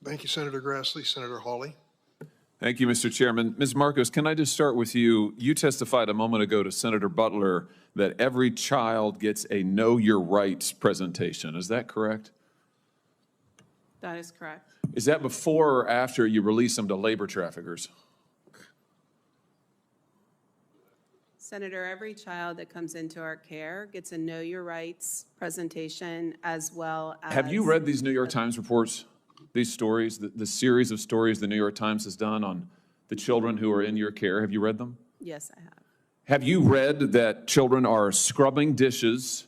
Thank you, Senator Grassley. Senator Hawley. Thank you, Mr. Chairman. Ms. Marcos, can I just start with you? You testified a moment ago to Senator Butler that every child gets a Know Your Rights presentation. Is that correct? That is correct. Is that before or after you release them to labor traffickers? Senator, every child that comes into our care gets a Know Your Rights presentation as well as... Have you read these New York Times reports, these stories, the series of stories the New York Times has done on the children who are in your care? Have you read them? Yes, I have. Have you read that children are scrubbing dishes,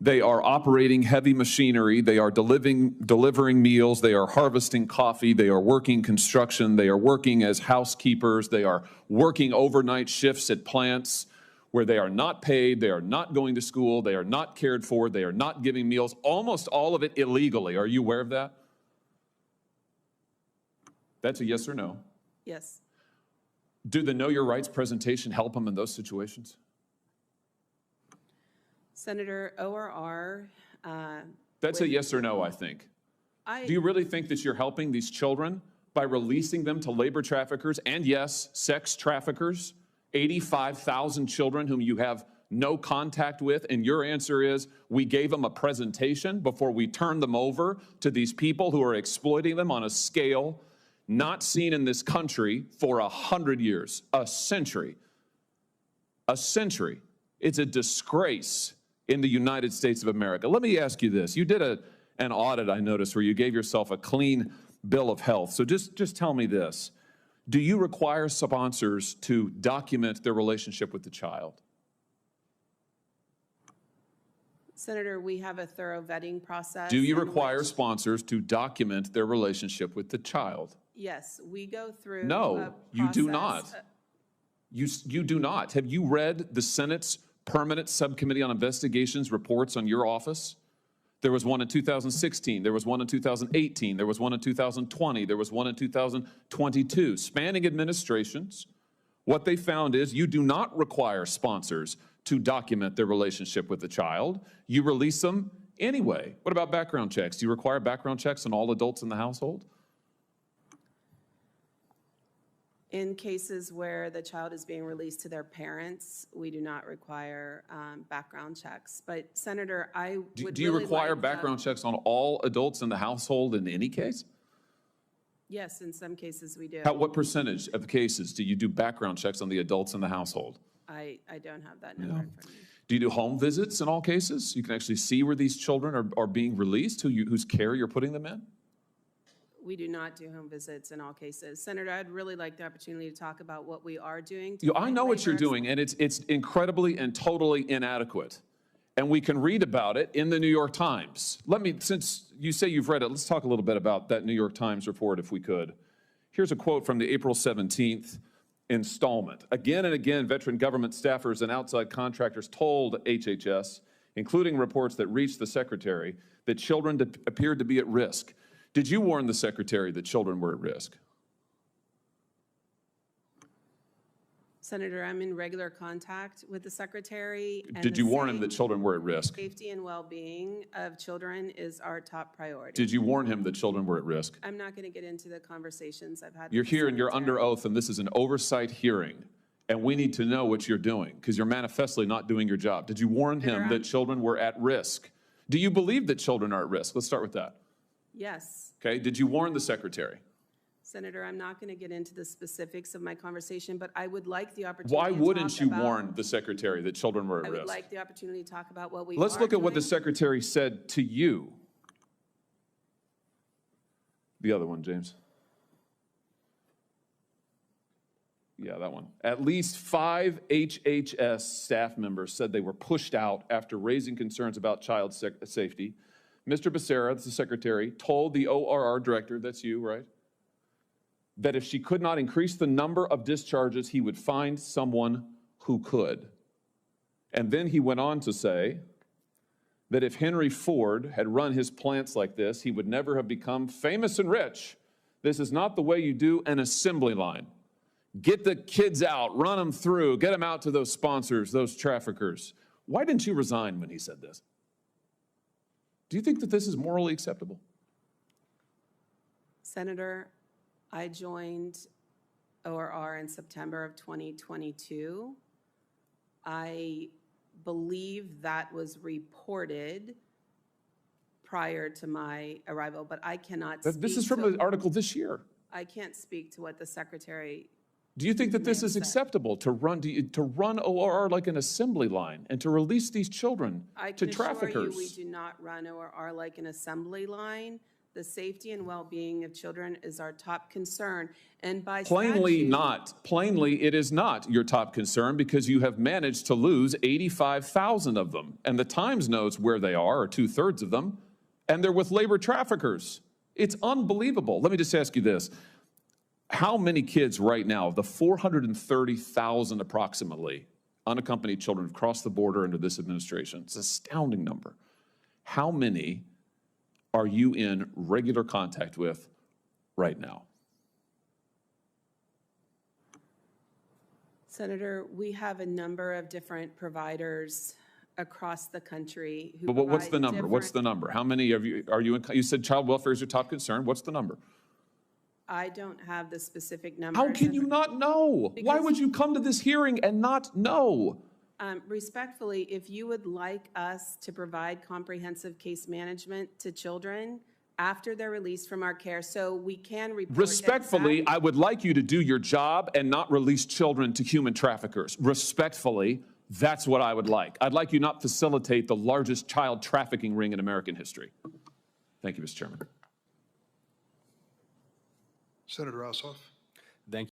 they are operating heavy machinery, they are delivering meals, they are harvesting coffee, they are working construction, they are working as housekeepers, they are working overnight shifts at plants where they are not paid, they are not going to school, they are not cared for, they are not giving meals, almost all of it illegally. Are you aware of that? That's a yes or no. Yes. Do the Know Your Rights presentation help them in those situations? Senator, ORR... That's a yes or no, I think. Do you really think that you're helping these children by releasing them to labor traffickers and, yes, sex traffickers? 85,000 children whom you have no contact with, and your answer is we gave them a presentation before we turned them over to these people who are exploiting them on a scale not seen in this country for 100 years, a century. A century. It's a disgrace in the United States of America. Let me ask you this. You did an audit, I noticed, where you gave yourself a clean bill of health. So just tell me this. Do you require sponsors to document their relationship with the child? Senator, we have a thorough vetting process. Do you require sponsors to document their relationship with the child? Yes, we go through No, you do not. You do not. Have you read the Senate's Permanent Subcommittee on Investigations reports on your office? There was one in 2016, there was one in 2018, there was one in 2020, there was one in 2022. Spanning administrations, what they found is you do not require sponsors to document their relationship with the child. You release them anyway. What about background checks? Do you require background checks on all adults in the household? In cases where the child is being released to their parents, we do not require background checks. But Senator, I would Do you really require like, background checks on all adults in the household in any case? Yes, in some cases we do. What percentage of cases do you do background checks on the adults in the household? I don't have that number in front of me. Do you do home visits in all cases? You can actually see where these children are being released, whose care you're putting them in? We do not do home visits in all cases. Senator, I'd really like the opportunity to talk about what we are doing. I know what you're doing, and it's incredibly and totally inadequate. And we can read about it in the New York Times. Since you say you've read it, let's talk a little bit about that New York Times report if we could. Here's a quote from the April 17th installment. Again and again, veteran government staffers and outside contractors told HHS, including reports that reached the Secretary, that children appeared to be at risk. Did you warn the Secretary that children were at risk? Senator, I'm in regular contact with the Secretary. Did you warn him that children were at risk? Safety and well-being of children is our top priority. Did you warn him that children were at risk? I'm not going to get into the conversations I've had. You're here and you're under oath, and this is an oversight hearing, and we need to know what you're doing because you're manifestly not doing your job. Did you warn him that children were at risk? Do you believe that children are at risk? Let's start with that. Yes. Okay, did you warn the Secretary? Senator, I'm not going to get into the specifics of my conversation, but I would like the opportunity Why to wouldn't you talk warn the Secretary that children were at risk? I would like the opportunity to talk about what we Let's are look at what the doing. Secretary said to you. The other one, James. Yeah, that one. At least 5 HHS staff members said they were pushed out after raising concerns about child safety. Mr. Becerra, the Secretary, told the ORR director, that's you, right, that if she could not increase the number of discharges, he would find someone who could. And then he went on to say that if Henry Ford had run his plants like this, he would never have become famous and rich. This is not the way you do an assembly line. Get the kids out, run them through, get them out to those sponsors, those traffickers. Why didn't you resign when he said this? Do you think that this is morally acceptable? Senator, I joined ORR in September of 2022. I believe that was reported prior to my arrival, but I cannot speak This is from to, an article this year. I can't speak to what the secretary. Do you think that this may have is said. acceptable to run ORR like an assembly line and to release these children I to can assure you, traffickers? we do not run ORR like an assembly line. The safety and well-being of children is our top concern, and by Plainly statute, not. Plainly, it is not your top concern because you have managed to lose 85,000 of them. And the Times knows where they are, or 2/3 of them, and they're with labor traffickers. It's unbelievable. Let me just ask you this. How many kids right now, of the 430,000 approximately, unaccompanied children have crossed the border under this administration? It's an astounding number. How many are you in regular contact with right now? Senator, we have a number of different providers across the country who But what's provide the number? What's the different- number? How many of you, you said child welfare is your top concern. What's the number? I don't have the specific numbers. How can you not know? Why Because- would you come to this hearing and not know? Respectfully, if you would like us to provide comprehensive case management to children after they're released from our care, so we can report. Respectfully, I would like you to do your job and not release children to human traffickers. Respectfully, that's what I would like. I'd like you not facilitate the largest child trafficking ring in American history. Thank you, Mr. Chairman. Senator Ossoff. Thank you.